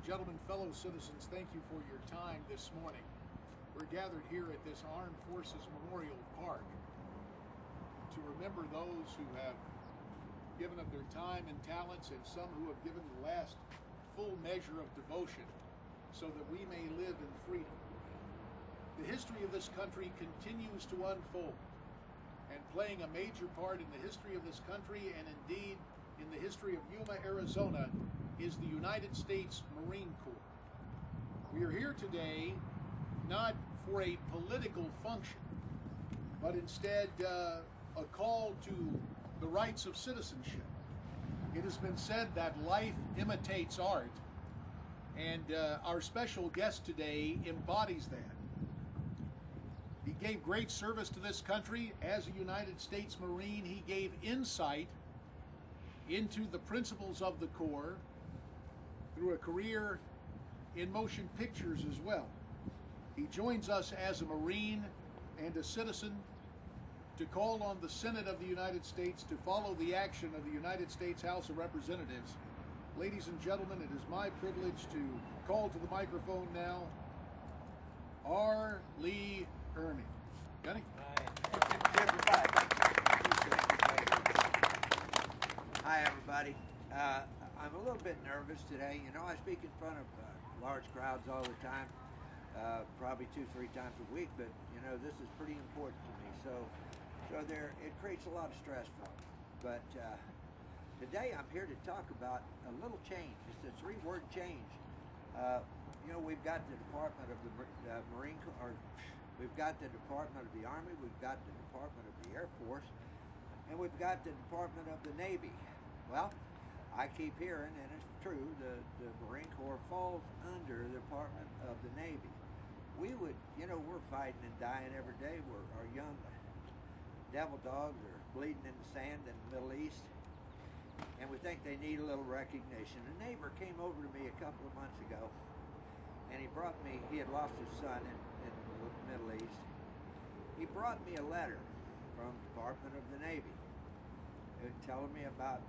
gentlemen, fellow citizens, thank you for your time this morning. We're gathered here at this Armed Forces Memorial Park to remember those who have given up their time and talents, and some who have given the last full measure of devotion so that we may live in freedom. The history of this country continues to unfold, and playing a major part in the history of this country, and indeed in the history of Yuma, Arizona, is the United States Marine Corps. We are here today not for a political function, but instead a call to the rights of citizenship. It has been said that life imitates art, and our special guest today embodies that. He gave great service to this country as a United States Marine. He gave insight into the principles of the Corps through a career in motion pictures as well. He joins us as a Marine and a citizen to call on the Senate of the United States to follow the action of the United States House of Representatives. Ladies and gentlemen, it is my privilege to call to the microphone now R. Lee Ermey. Gunny? Hi, everybody. I'm a little bit nervous today. You know, I speak in front of large crowds all the time, probably 2-3 times a week, but, you know, this is pretty important to me. So it creates a lot of stress for me. But today I'm here to talk about a little change. It's a 3-word change. You know, we've got the Department of the Marine Corps, we've got the Department of the Army, we've got the Department of the Air Force, and we've got the Department of the Navy. Well, I keep hearing, and it's true, the Marine Corps falls under the Department of the Navy. We would, you know, we're fighting and dying every day. Our young devil dogs are bleeding in the sand in the Middle East, and we think they need a little recognition. A neighbor came over to me a couple of months ago, and he brought me, he had lost his son in the Middle East. He brought me a letter from the Department of the Navy telling him about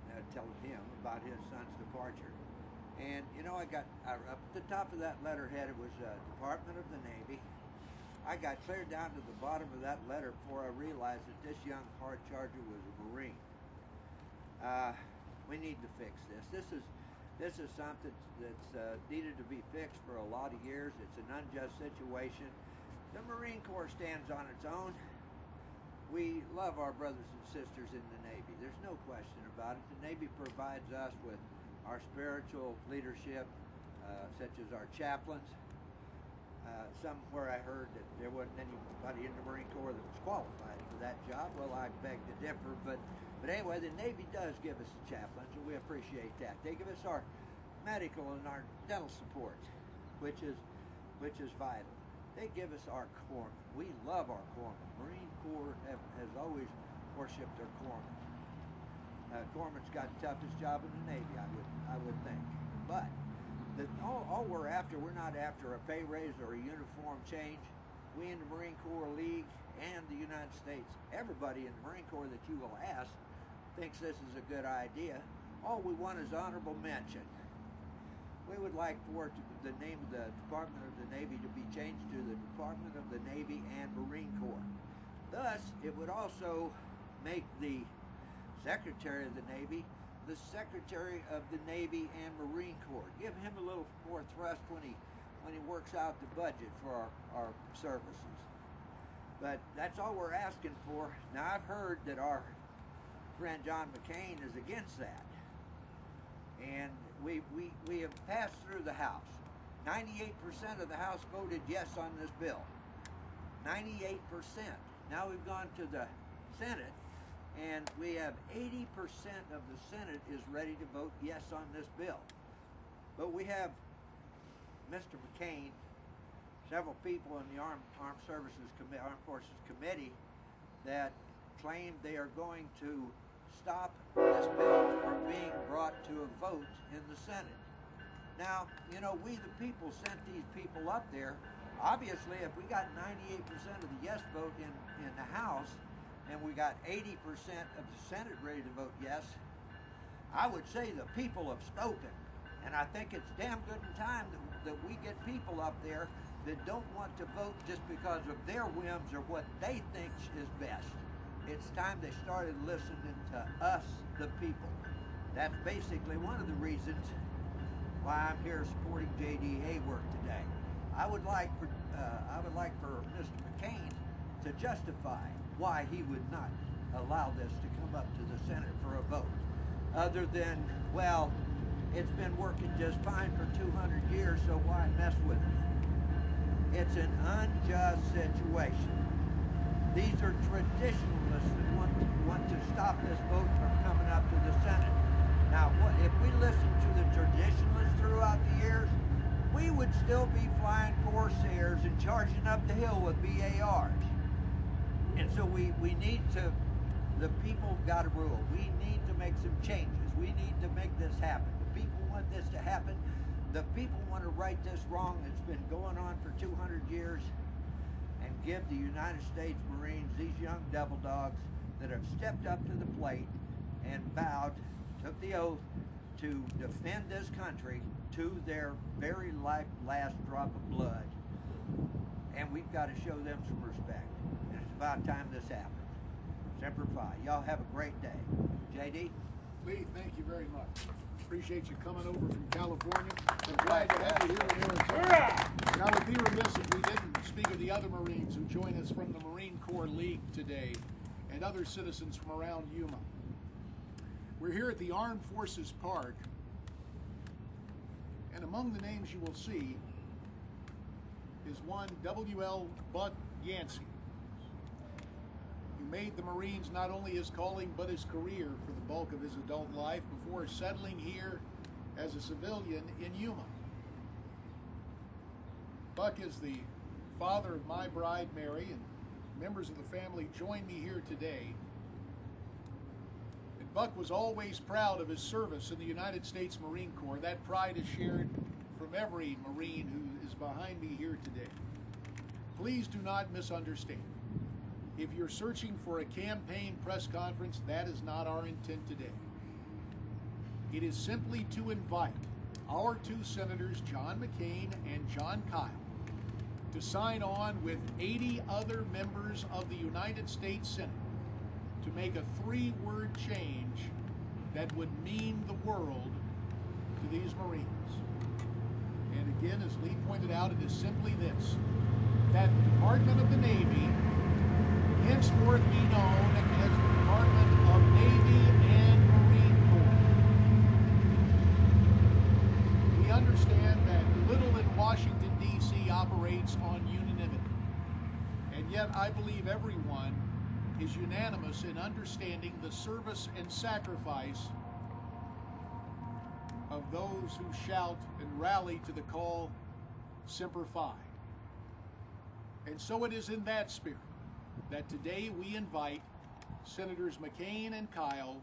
his son's departure. And, you know, I got up at the top of that letterhead, it was Department of the Navy. I got clear down to the bottom of that letter before I realized that this young hard charger was a Marine. We need to fix this. This is something that's needed to be fixed for a lot of years. It's an unjust situation. The Marine Corps stands on its own. We love our brothers and sisters in the Navy. There's no question about it. The Navy provides us with our spiritual leadership, such as our chaplains. Somewhere I heard that there wasn't anybody in the Marine Corps that was qualified for that job. Well, I beg to differ, but anyway, the Navy does give us the chaplains, and we appreciate that. They give us our medical and our dental support, which is vital. They give us our corpsmen. We love our corpsmen. Marine Corps has always worshipped their corpsmen. Corpsmen's got the toughest job in the Navy, I would think. But all we're after, we're not after a pay raise or a uniform change. We in the Marine Corps League and the United States, everybody in the Marine Corps that you will ask thinks this is a good idea. All we want is honorable mention. We would like for the name of the Department of the Navy to be changed to the Department of the Navy and Marine Corps. Thus, it would also make the Secretary of the Navy the Secretary of the Navy and Marine Corps. Give him a little more thrust when he works out the budget for our services. But that's all we're asking for. Now, I've heard that our friend John McCain is against that. And we have passed through the House. 98% of the House voted yes on this bill. 98%. Now we've gone to the Senate, and we have 80% of the Senate is ready to vote yes on this bill. But we have Mr. McCain, several people in the Armed Forces Committee that claim they are going to stop this bill from being brought to a vote in the Senate. Now, you know, we the people sent these people up there. Obviously, if we got 98% of the yes vote in the House, and we got 80% of the Senate ready to vote yes, I would say the people have spoken. And I think it's damn good in time that we get people up there that don't want to vote just because of their whims or what they think is best. It's time they started listening to us, the people. That's basically one of the reasons why I'm here supporting J.D. Hayworth today. I would like for Mr. McCain to justify why he would not allow this to come up to the Senate for a vote, other than, well, it's been working just fine for 200 years, so why mess with it? It's an unjust situation. These are traditionalists that want to stop this vote from coming up to the Senate. Now, if we listen to the traditionalists throughout the years, we would still be flying Corsairs and charging up the hill with BARs. And so we need to, the people got to rule. We need to make some changes. We need to make this happen. The people want this to happen. The people want to right this wrong that's been going on for 200 years and give the United States Marines, these young devil dogs that have stepped up to the plate and vowed, took the oath to defend this country to their very last drop of blood. And we've got to show them some respect. And it's about time this happens. Semper Fi. Y'all have a great day. JD? Lee, thank you very much. Appreciate you coming over from California. I'm glad to have you here in Arizona. Now, it would be remiss if we didn't speak of the other Marines who join us from the Marine Corps League today and other citizens from around Yuma. We're here at the Armed Forces Park, and among the names you will see is one W.L. Buck Yancey, who made the Marines not only his calling but his career for the bulk of his adult life before settling here as a civilian in Yuma. Buck is the father of my bride, Mary, and members of the family join me here today. And Buck was always proud of his service in the United States Marine Corps. That pride is shared from every Marine who is behind me here today. Please do not misunderstand. If you're searching for a campaign press conference, that is not our intent today. It is simply to invite our two senators, John McCain and John Kyle, to sign on with 80 other members of the United States Senate to make a 3-word change that would mean the world to these Marines. And again, as Lee pointed out, it is simply this: that the Department of the Navy henceforth be known as the Department of Navy and Marine Corps. We understand that little in Washington, D.C. operates on unanimity, and yet I believe everyone is unanimous in understanding the service and sacrifice of those who shout and rally to the call, Semper Fi. And so it is in that spirit that today we invite Senators McCain and Kyle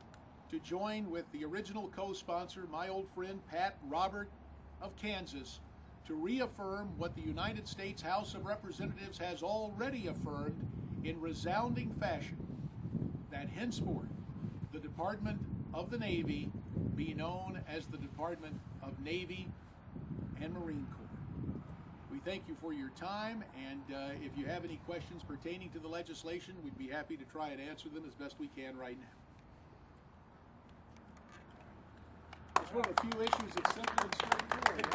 to join with the original co-sponsor, my old friend Pat Robert of Kansas, to reaffirm what the United States House of Representatives has already affirmed in resounding fashion, that henceforth the Department of the Navy be known as the Department of Navy and Marine Corps. We thank you for your time, and if you have any questions pertaining to the legislation, we'd be happy to try and answer them as best we can right now. It's one of the few issues that's simple and straightforward.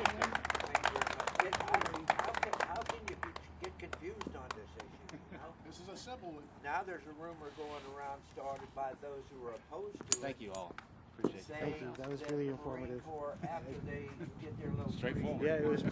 How can you get confused on this issue? You know? This is a simple one. Now there's a rumor going around started by those who are opposed to it. Thank you all. Appreciate it. Thank you. That was really informative. After they get their little Straightforward. Yeah, it was pretty.